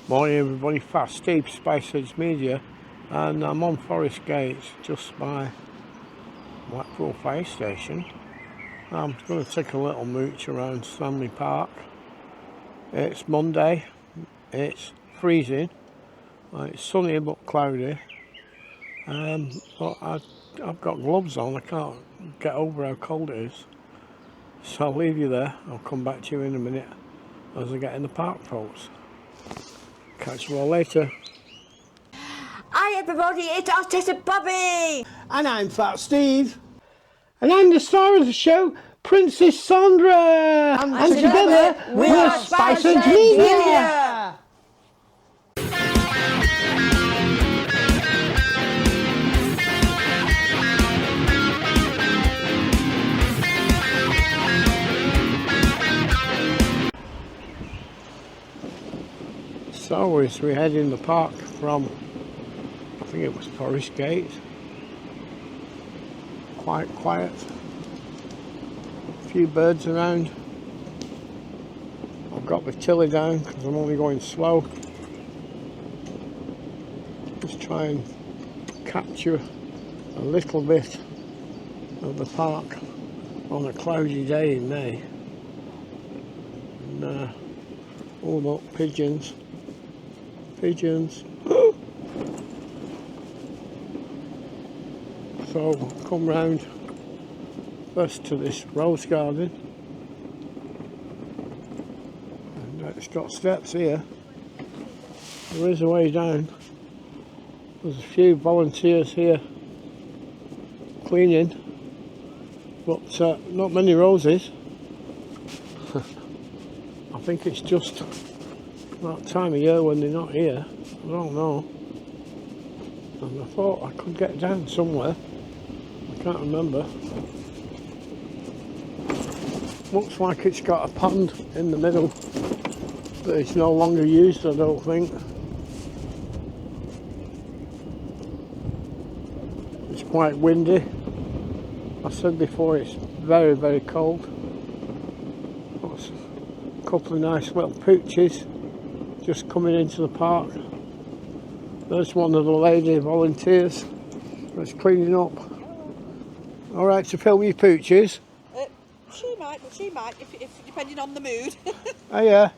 Morning everybody, Fast Steve, Spiceheads-Media, and I'm on Forest Gate, just by Blackpool fire station. I'm going to take a little mooch around Stanley Park. It's Monday, it's freezing, it's sunny but cloudy, but I've got gloves on, I can't get over how cold it is. So I'll leave you there, I'll come back to you in a minute as I get in the park, folks. Catch you all later. Hi everybody, it's Art Deco Bobby! And I'm Fat Steve. And I'm the star of the show, Princess Sandra. And together we're Spicehead-Media. So as we head in the park from, I think it was Forest Gate, quite quiet, a few birds around. I've got the tiller down because I'm only going slow. Just try and capture a little bit of the park on a cloudy day in May. And oh look, pigeons. Pigeons. So come round first to this rose garden, and it's got steps here. There is a way down. There's a few volunteers here cleaning, but not many roses. I think it's just that time of year when they're not here. I don't know. And I thought I could get down somewhere. I can't remember. Looks like it's got a pond in the middle that is no longer used, I don't think. It's quite windy. I said before it's very, very cold. There's a couple of nice little pooches just coming into the park. There's one of the lady volunteers that's cleaning up. Alright to film your pooches? She might, if depending on the mood. Oh yeah,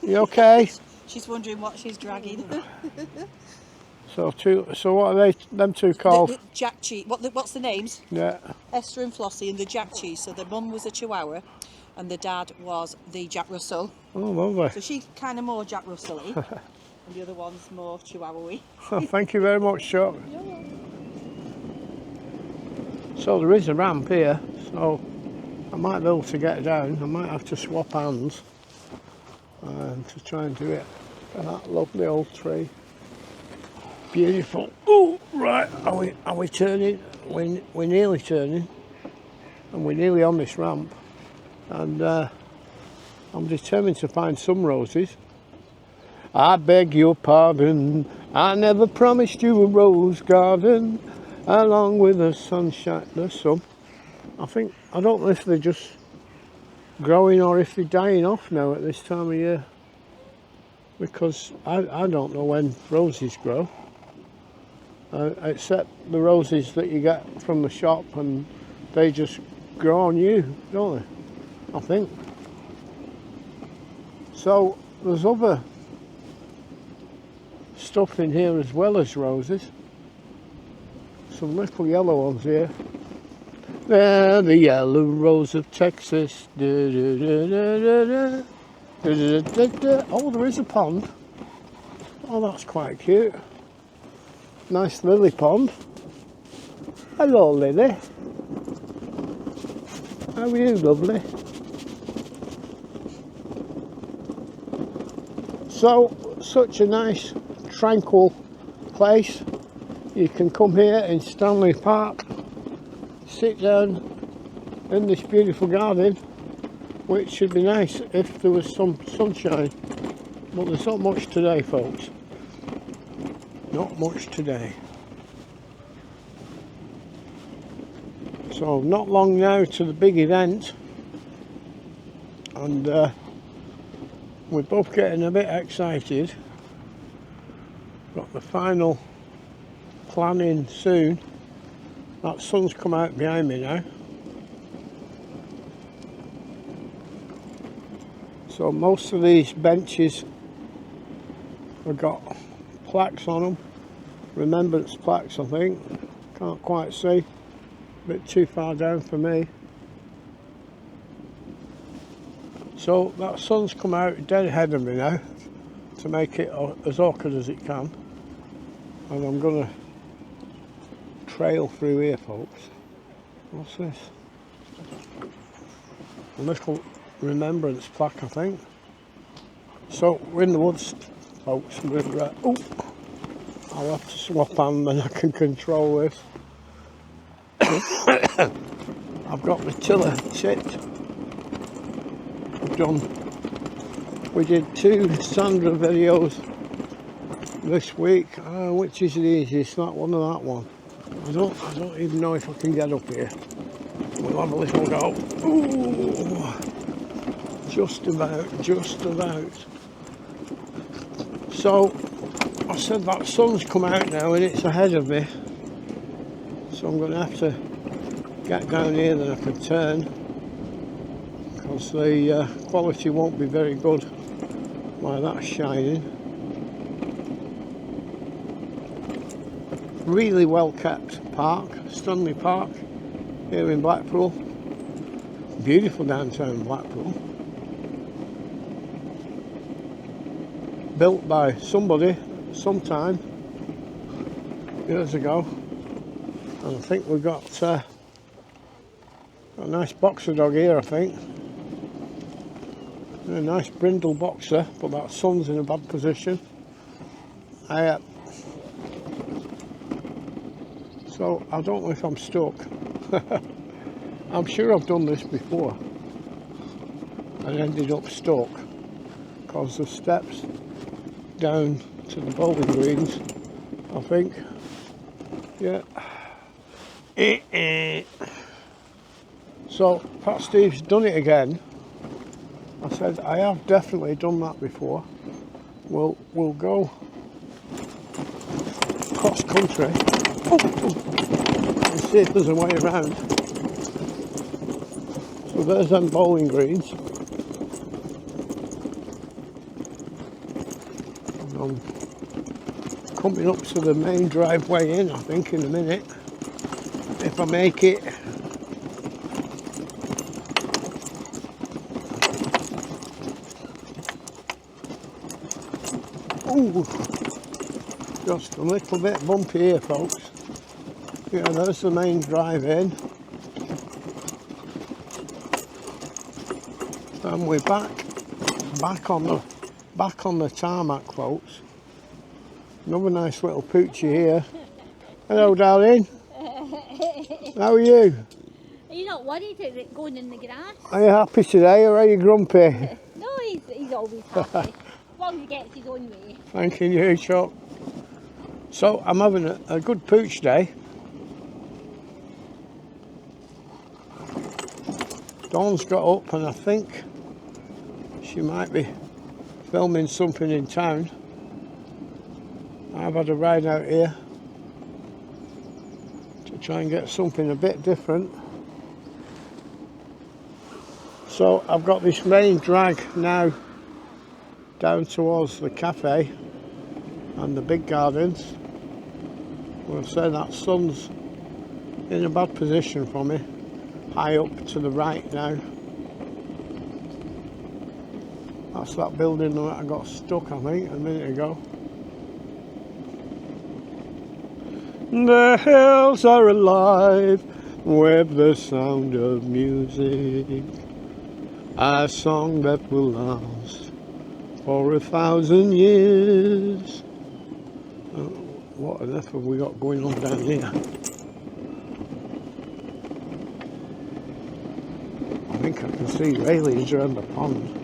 you okay? She's wondering what she's dragging. So what are they, them two called? The Jack Cheese. What's the names? Yeah. Esther and Flossie and the Jack Cheese. So the mum was a Chihuahua and the dad was the Jack Russell. Oh, lovely. So she's kind of more Jack Russell-y and the other one's more Chihuahua-y. Thank you very much, Chuck. So there is a ramp here, so I might be able to get down. I might have to swap hands to try and do it. That lovely old tree. Beautiful. Oh, right. Are we turning? We're nearly turning, and we're nearly on this ramp. And I'm determined to find some roses. I beg your pardon, I never promised you a rose garden along with the sunshine. There's some. I don't know if they're just growing or if they're dying off now at this time of year, because I don't know when roses grow, except the roses that you get from the shop, and they just grow on you, don't they? I think. So there's other stuff in here as well as roses. Some little yellow ones here. They're the yellow rose of Texas. Oh, there is a pond. Oh, that's quite cute. Nice lily pond. Hello, Lily. How are you, lovely? So, such a nice, tranquil place. You can come here in Stanley Park, sit down in this beautiful garden, which should be nice if there was some sunshine. But there's not much today, folks. Not much today. So, not long now to the big event. And we're both getting a bit excited Got the final planning soon. That sun's come out behind me now. So most of these benches have got plaques on them, remembrance plaques I think. Can't quite see, a bit too far down for me. So that sun's come out dead ahead of me now to make it as awkward as it can. And I'm gonna trail through here, folks. What's this? A little remembrance plaque, I think. So we're in the woods, folks. Oh, I'll have to swap hands and I can control this. I've got the tiller chipped. We did 2 Sandra videos this week. Which is the easiest? That one or that one? I don't even know if I can get up here. We'll have a little go. Ooh, just about. So I said that sun's come out now and it's ahead of me. So I'm going to have to get down here, then I can turn, because the quality won't be very good while that's shining. Really well kept park, Stanley Park here in Blackpool. Beautiful downtown Blackpool. Built by somebody sometime years ago, and I think we've got a nice boxer dog here, I think. A nice brindle boxer, but that sun's in a bad position. So I don't know if I'm stuck. I'm sure I've done this before and ended up stuck because the steps down to the bowling greens, I think. Yeah. So Pat Steve's done it again. I said I have definitely done that before. We'll go cross country and see if there's a way around. So there's them bowling greens. And I'm coming up to the main driveway in, I think, in a minute, if I make it. Ooh, just a little bit bumpy here, folks. Yeah, there's the main drive in. And we're back on the tarmac, folks. Another nice little poochie here. Hello, darling. How are you? Are you not worried about going in the grass? Are you happy today, or are you grumpy? No, he's always happy. As long as he gets his own way. Thanking you, Chuck. So I'm having a good pooch day. Dawn's got up and I think she might be filming something in town. I've had a ride out here to try and get something a bit different. So I've got this main drag now down towards the cafe and the big gardens. Well, I say that sun's in a bad position for me. High up to the right now. That's that building that I got stuck, I think, a minute ago. The hills are alive with the sound of music, a song that will last for 1,000 years. What on earth have we got going on down here? I think I can see railings around the pond.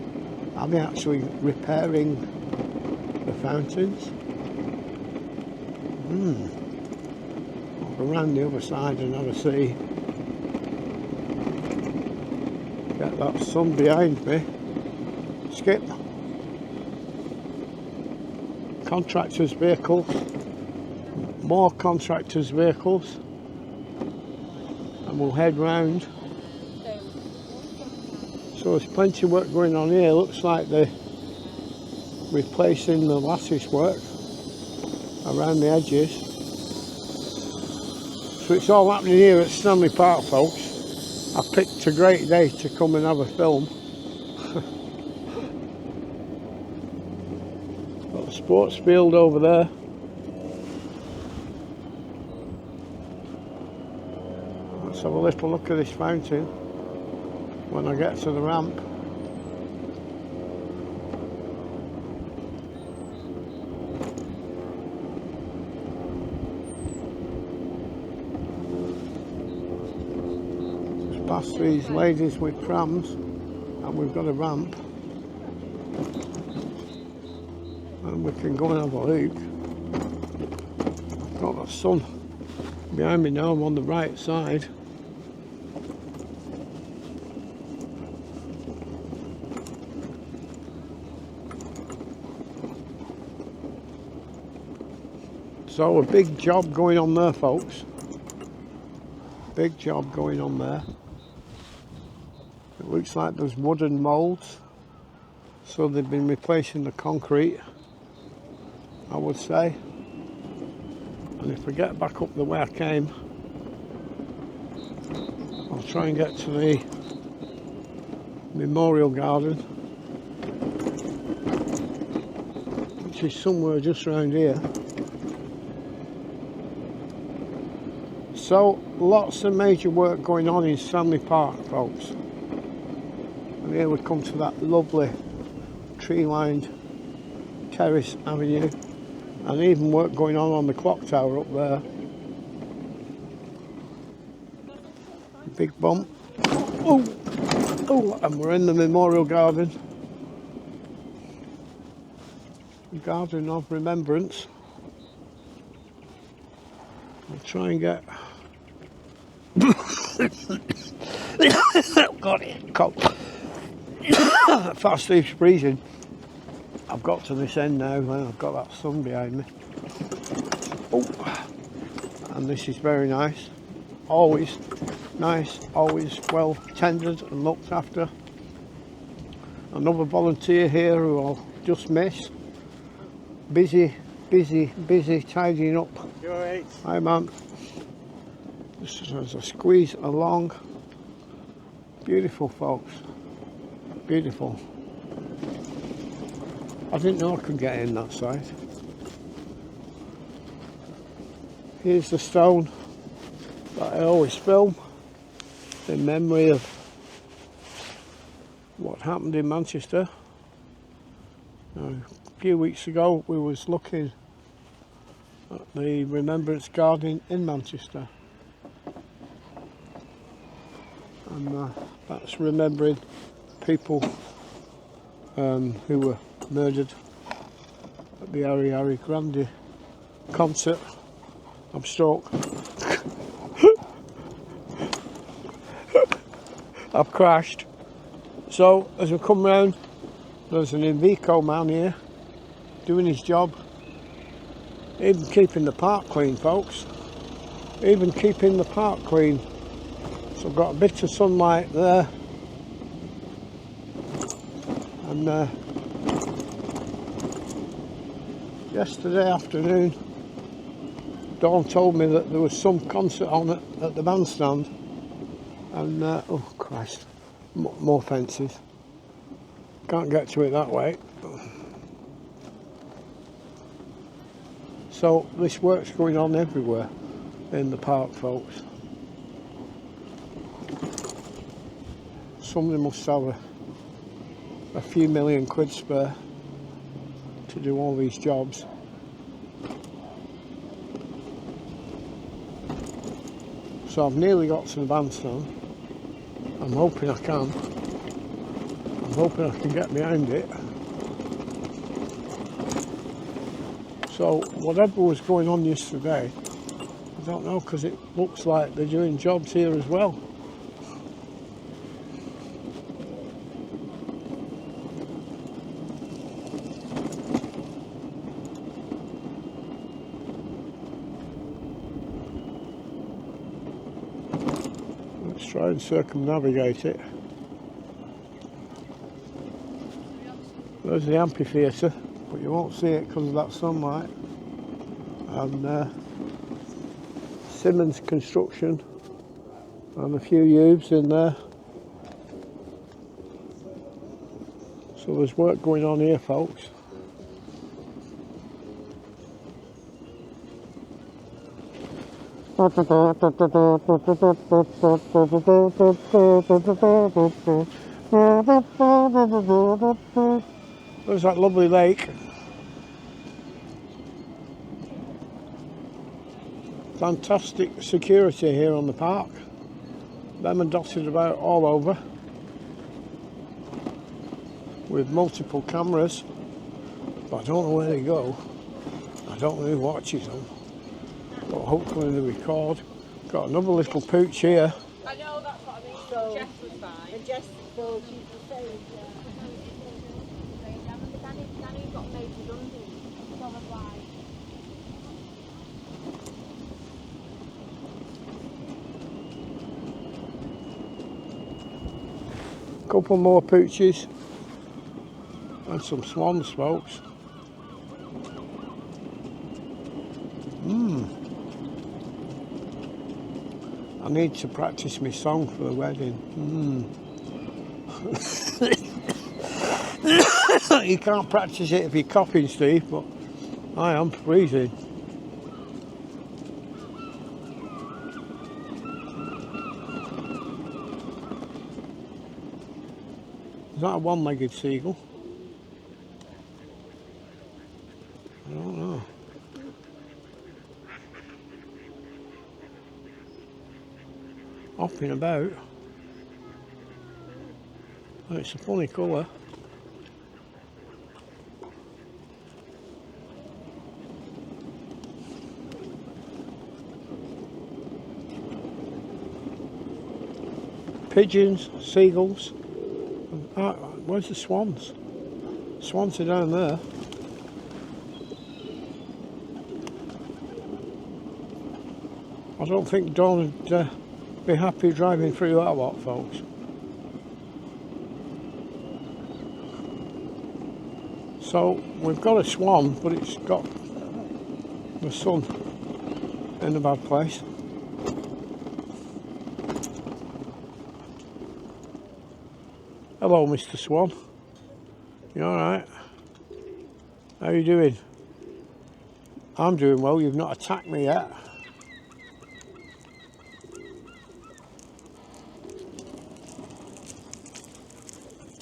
Are they actually repairing the fountains? I'll go around the other side and have a see. Get that sun behind me. Skip. contractors' vehicles, more contractors' vehicles, and we'll head round. So there's plenty of work going on here. Looks like they're replacing the lattice work around the edges. So it's all happening here at Stanley Park, folks. I picked a great day to come and have a film. Got the sports field over there. Let's have a little look at this fountain when I get to the ramp. Just past these ladies with prams, and we've got a ramp, and we can go and have a look. Got the sun behind me now. I'm on the right side. So a big job going on there, folks. Big job going on there. It looks like there's wooden moulds. So they've been replacing the concrete, I would say. And if I get back up the way I came, I'll try and get to the memorial garden, which is somewhere just around here. So lots of major work going on in Stanley Park, folks. And here we come to that lovely tree-lined terrace avenue, and even work going on the clock tower up there. Big bump. Oh, oh, and we're in the memorial garden. The Garden of Remembrance. I'll try and get got it, cold. Fast Steve's freezing. I've got to this end now, and I've got that sun behind me. Oh, and this is very nice. Always nice, always well tended and looked after. Another volunteer here who I'll just miss. Busy tidying up. You alright? Hi, man. Just as I squeeze along. Beautiful, folks. Beautiful. I didn't know I could get in that side. Here's the stone that I always film in memory of what happened in Manchester. Now, a few weeks ago we was looking at the Remembrance Garden in Manchester, and that's remembering people who were murdered at the Harry Grande concert. I'm stuck. I've crashed. So as we come round, there's an Invico man here doing his job, even keeping the park clean, folks, even keeping the park clean. So I've got a bit of sunlight there, and yesterday afternoon Dawn told me that there was some concert on at the bandstand, and oh Christ, more fences, can't get to it that way. So this work's going on everywhere in the park, folks. Somebody must have a few million quid spare to do all these jobs. So I've nearly got to the bandstand. I'm hoping I can. I'm hoping I can get behind it. So whatever was going on yesterday, I don't know, because it looks like they're doing jobs here as well. try and circumnavigate it. There's the amphitheatre, but you won't see it because of that sunlight. And Simmons Construction and a few youths in there. So there's work going on here, folks. There's that lovely lake. Fantastic security here on the park. Them and dotted about all over with multiple cameras, but I don't know where they go. I don't know who watches them, but hopefully they record. Got another little pooch here. I know, that's what I mean. So, Jess was fine. And Jess, so she's the same. Danny got made redundant. So was why. Couple more pooches and some swans, folks. I need to practice my song for the wedding. You can't practice it if you're coughing, Steve, but I am freezing. Is that a one-legged seagull? I don't know. Hopping about. It's a funny colour. Pigeons, seagulls. Where's the swans? Swans are down there. I don't think Dawn would be happy driving through that lot, folks. So we've got a swan, but it's got the sun in a bad place. Hello, Mr. Swan. You alright? How you doing? I'm doing well. You've not attacked me yet.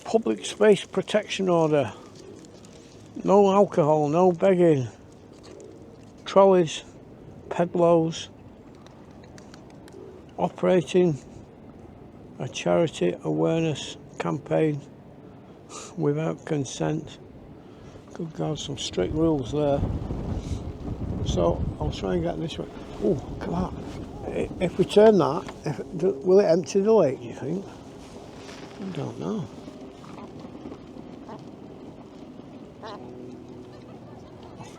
Public space protection order. No alcohol, no begging. Trolleys, pedlos. Operating a charity awareness campaign without consent. Good God, some strict rules there. So I'll try and get this one. Oh, look at that. If we turn that, will it empty the lake, do you think? I don't know.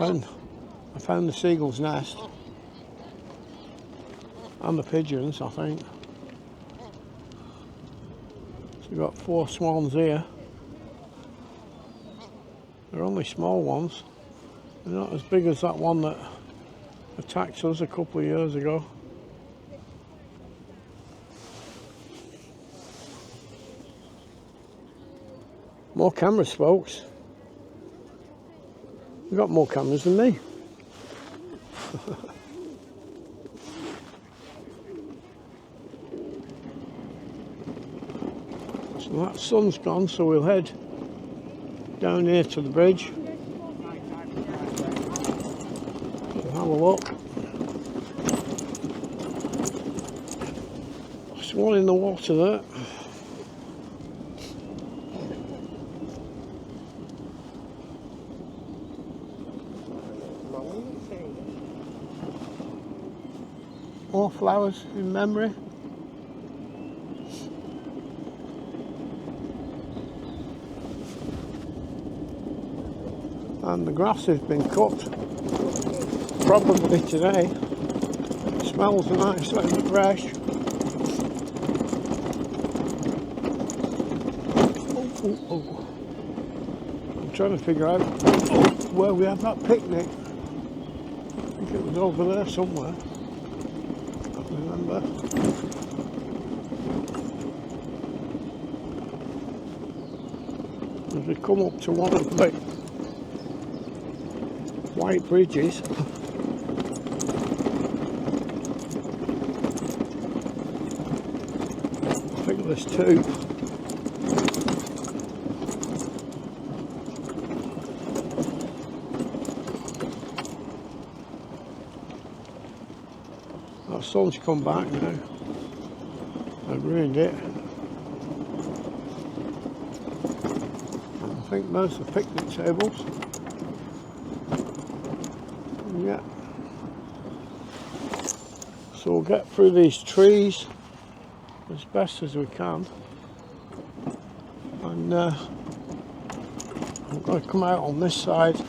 I found the seagull's nest and the pigeons, I think. So we've got 4 swans here. They're only small ones. They're not as big as that one that attacked us a couple of years ago. More cameras, folks. You've got more cameras than me. So that sun's gone, so we'll head down here to the bridge. We'll have a look. There's one in the water there. More flowers in memory. And the grass has been cut, probably today. It smells nice and fresh. Oh. I'm trying to figure out where we had that picnic. I think it was over there somewhere. Can't remember. As we come up to one of the white bridges, I think there's two. That sun's come back now. I've ruined it. I think those are picnic tables. Yeah. So we'll get through these trees as best as we can. And I'm going to come out on this side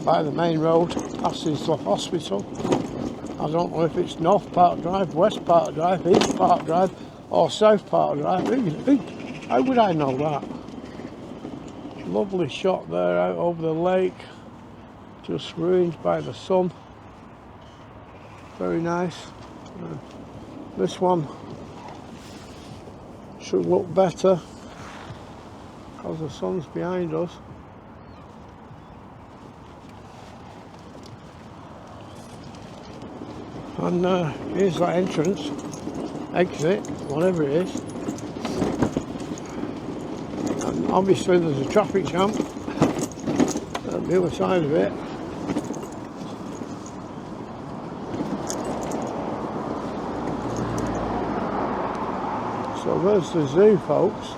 by the main road, passes the hospital. I don't know if it's North Park Drive, West Park Drive, East Park Drive or South Park Drive. How would I know that? Lovely shot there out over the lake, just ruined by the sun. Very nice. This one should look better because the sun's behind us. And here's that entrance, exit, whatever it is. And obviously there's a traffic jam at the other side of it. So there's the zoo, folks.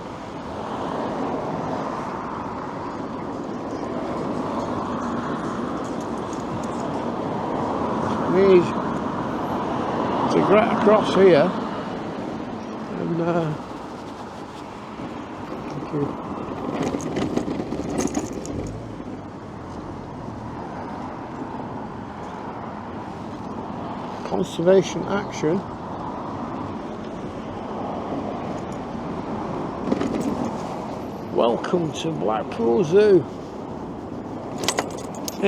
We need to get across here and thank you. Conservation action. Welcome to Blackpool Zoo. I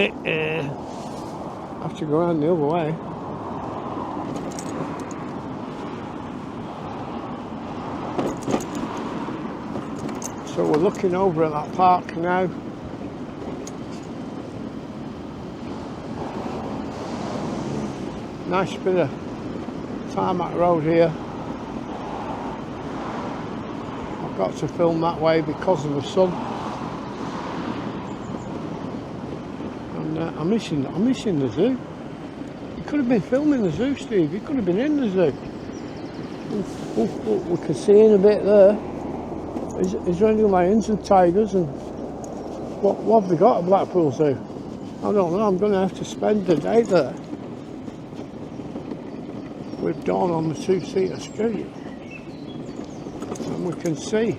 have to go around the other way. So we're looking over at that park now. Nice bit of tarmac road here. I've got to film that way because of the sun. And I'm missing the zoo. You could have been filming the zoo, Steve. You could have been in the zoo. We can see in a bit there. Is there any lions and tigers and what have they got at Blackpool Zoo? I don't know. I'm going to have to spend the day there with Dawn on the two-seater scooter, and we can see.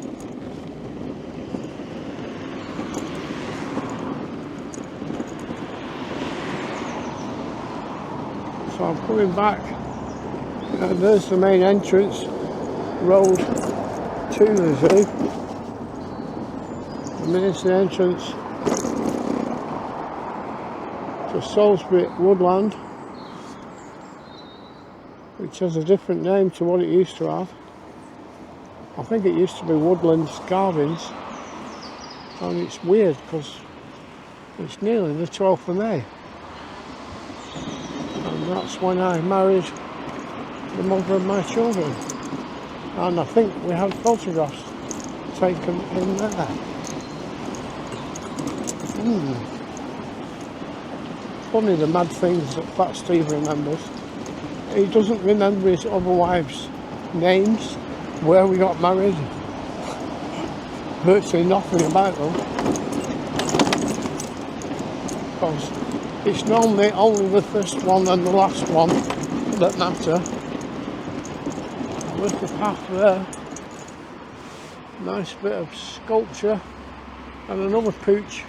So I'm coming back. There's the main entrance road to the zoo. And there's the entrance to Salisbury Woodland, which has a different name to what it used to have. I think it used to be Woodlands Gardens, and it's weird because it's nearly the 12th of May, and that's when I married the mother of my children, and I think we had photographs taken in there. Funny the mad things that Fat Steve remembers. He doesn't remember his other wife's names, where we got married, virtually nothing about them. Because it's normally only the first one and the last one that matter. There's the path there. Nice bit of sculpture and another pooch.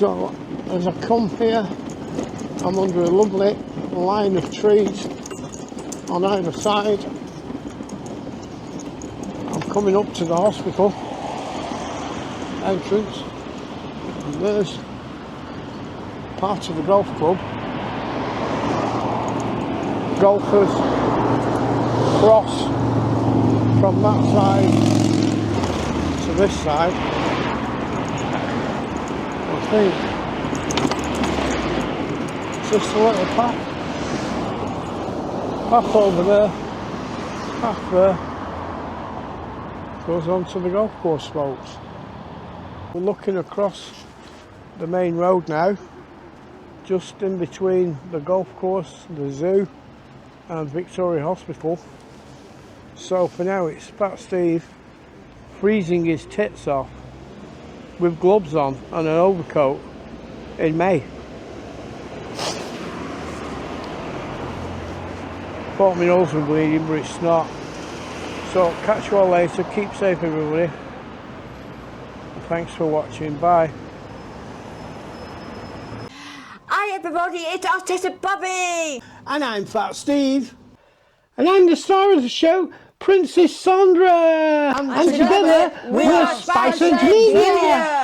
So as I come here, I'm under a lovely line of trees on either side. I'm coming up to the hospital entrance, and there's part of the golf club. Golfers cross from that side to this side. I think it's just a little path over there, path there, goes on to the golf course slopes. We're looking across the main road now, just in between the golf course, the zoo and Victoria Hospital. So for now it's Fat Steve freezing his tits off with gloves on and an overcoat in May. Thought my nose was bleeding, but it's not. So catch you all later, keep safe everybody. Thanks for watching, bye. Hi everybody, it's Art Deco Bobby! And I'm Fat Steve. And I'm the star of the show, Princess Sandra. And together we're Spicehead-Media.